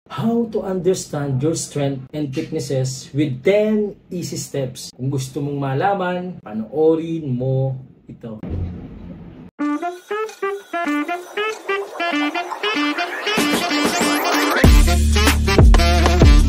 How to understand your strength and weaknesses with 10 easy steps. Kung gusto mong malaman, panoorin mo ito.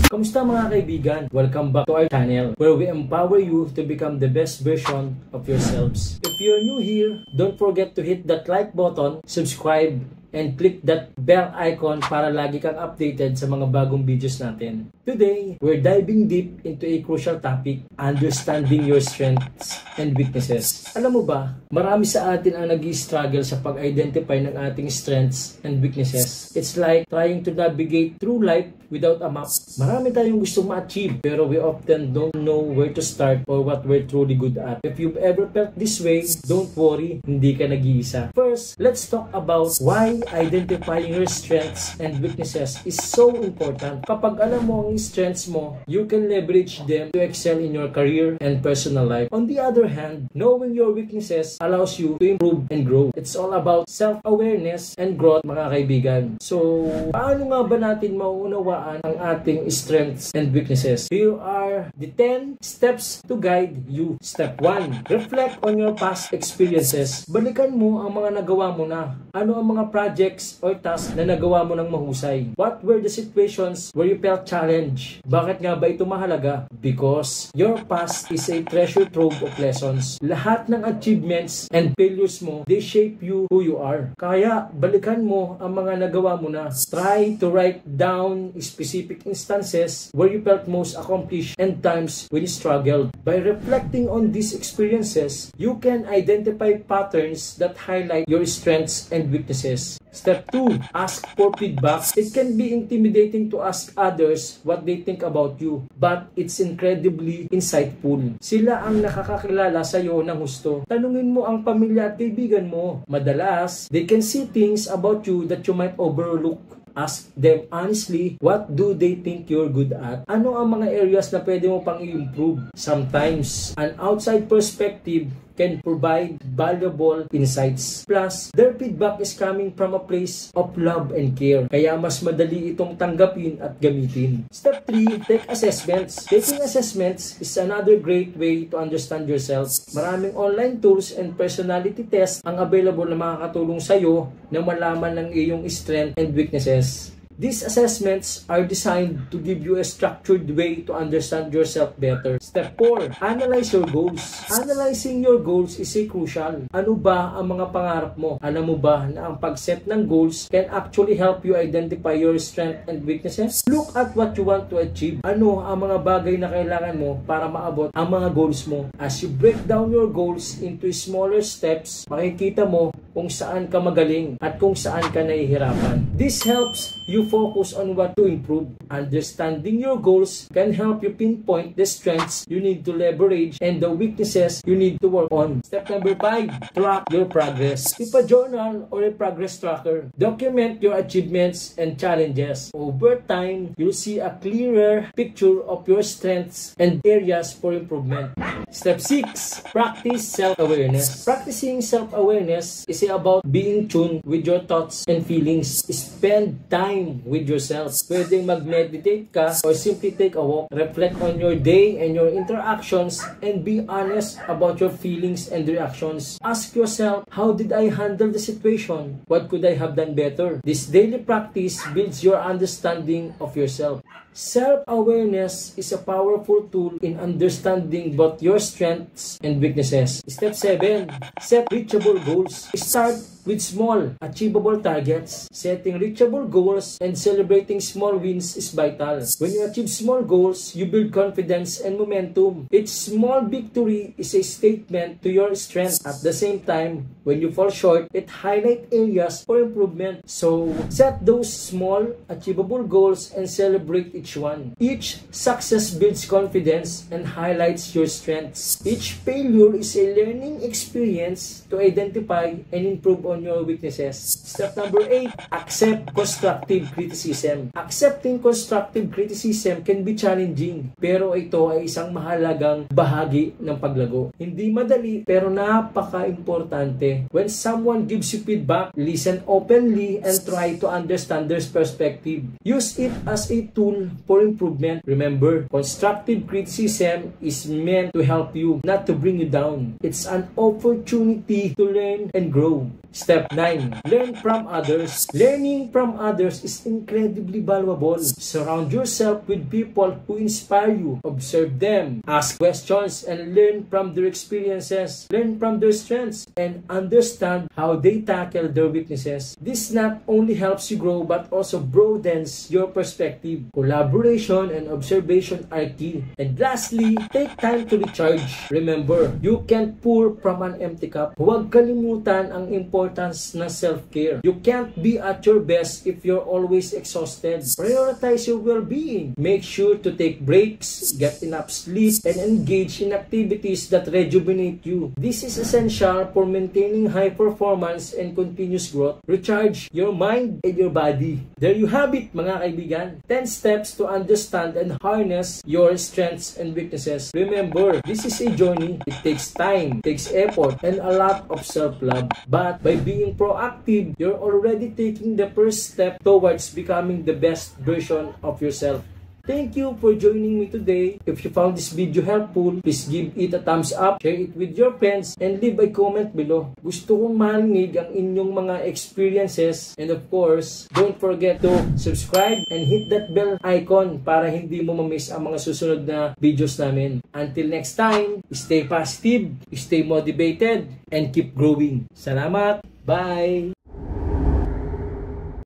Kamusta mga kaibigan? Welcome back to our channel where we empower you to become the best version of yourselves. If you're new here, don't forget to hit that like button, subscribe, and click that bell icon para lagi kang updated sa mga bagong videos natin. Today, we're diving deep into a crucial topic, understanding your strengths and weaknesses. Alam mo ba, marami sa atin ang nag-struggle sa pag-identify ng ating strengths and weaknesses. It's like trying to navigate through life without a map. Marami tayong gustong ma-achieve, pero we often don't know where to start or what we're truly good at. If you've ever felt this way, don't worry, hindi ka nag-iisa. First, let's talk about why identifying your strengths and weaknesses is so important. Kapag alam mo ang strengths mo, you can leverage them to excel in your career and personal life. On the other hand, knowing your weaknesses allows you to improve and grow. It's all about self-awareness and growth, mga kaibigan. So, paano nga ba natin mauunawaan ang ating strengths and weaknesses? Here are the 10 steps to guide you. Step 1. Reflect on your past experiences. Balikan mo ang mga nagawa mo na. Ano ang mga projects or tasks na nagawa mo ng mahusay? What were the situations where you felt challenged? Bakit nga ba ito mahalaga? Because your past is a treasure trove of lessons. Lahat ng achievements and failures mo, they shape you who you are. Kaya, balikan mo ang mga nagawa mo na. Try to write down specific instances where you felt most accomplished and times when you struggled. By reflecting on these experiences, you can identify patterns that highlight your strengths and weaknesses. Step 2. Ask for feedback. It can be intimidating to ask others what they think about you, but it's incredibly insightful. Sila ang nakakakilala sa iyo ng husto. Tanungin mo ang pamilya at kaibigan mo. Madalas, they can see things about you that you might overlook. Ask them honestly, what do they think you're good at? Ano ang mga areas na pwede mo pang i-improve? Sometimes, an outside perspective can provide valuable insights. Plus, their feedback is coming from a place of love and care. Kaya mas madali itong tanggapin at gamitin. Step 3, take assessments. Taking assessments is another great way to understand yourself. Maraming online tools and personality tests ang available na makakatulong sa'yo na malaman ng iyong strengths and weaknesses. These assessments are designed to give you a structured way to understand yourself better. Step 4. Analyze your goals. Analyzing your goals is crucial. Ano ba ang mga pangarap mo? Alam mo ba na ang pag-set ng goals can actually help you identify your strengths and weaknesses? Look at what you want to achieve. Ano ang mga bagay na kailangan mo para maabot ang mga goals mo? As you break down your goals into smaller steps, makikita mo kung saan ka magaling at kung saan ka nahihirapan. This helps you focus on what to improve. Understanding your goals can help you pinpoint the strengths you need to leverage and the weaknesses you need to work on. Step number 5, track your progress. Keep a journal or a progress tracker. Document your achievements and challenges. Over time, you'll see a clearer picture of your strengths and areas for improvement. Step 6, practice self-awareness. Practicing self-awareness is about being tuned with your thoughts and feelings. Spend time with yourself. Pwedeng mag-meditate ka or simply take a walk. Reflect on your day and your interactions and be honest about your feelings and reactions. Ask yourself, how did I handle the situation? What could I have done better? This daily practice builds your understanding of yourself. Self-awareness is a powerful tool in understanding both your strengths and weaknesses. Step 7. Set reachable goals. Start with small, achievable targets. Setting reachable goals and celebrating small wins is vital. When you achieve small goals, you build confidence and momentum. Each small victory is a statement to your strength. At the same time, when you fall short, it highlights areas for improvement. So, set those small, achievable goals and celebrate each one. Each success builds confidence and highlights your strengths. Each failure is a learning experience to identify and improve on on your weaknesses. Step number 8, accept constructive criticism. Accepting constructive criticism can be challenging, pero ito ay isang mahalagang bahagi ng paglago. Hindi madali, pero napaka-importante. When someone gives you feedback, listen openly and try to understand their perspective. Use it as a tool for improvement. Remember, constructive criticism is meant to help you, not to bring you down. It's an opportunity to learn and grow. Step 9. Learn from others. Learning from others is incredibly valuable. Surround yourself with people who inspire you. Observe them. Ask questions and learn from their experiences. Learn from their strengths and understand how they tackle their weaknesses. This not only helps you grow but also broadens your perspective. Collaboration and observation are key. And lastly, take time to recharge. Remember, you can't pour from an empty cup. Huwag kalimutan ang importance ng self-care. You can't be at your best if you're always exhausted. Prioritize your well-being. Make sure to take breaks, get enough sleep, and engage in activities that rejuvenate you. This is essential for maintaining high performance and continuous growth. Recharge your mind and your body. There you have it, mga kaibigan. 10 steps to understand and harness your strengths and weaknesses. Remember, this is a journey. It takes time, takes effort, and a lot of self-love. But by being proactive, you're already taking the first step towards becoming the best version of yourself. Thank you for joining me today. If you found this video helpful, please give it a thumbs up, share it with your friends, and leave a comment below. Gusto kong marinig ang inyong mga experiences. And of course, don't forget to subscribe and hit that bell icon para hindi mo mamiss ang mga susunod na videos namin. Until next time, stay positive, stay motivated, and keep growing. Salamat! Bye!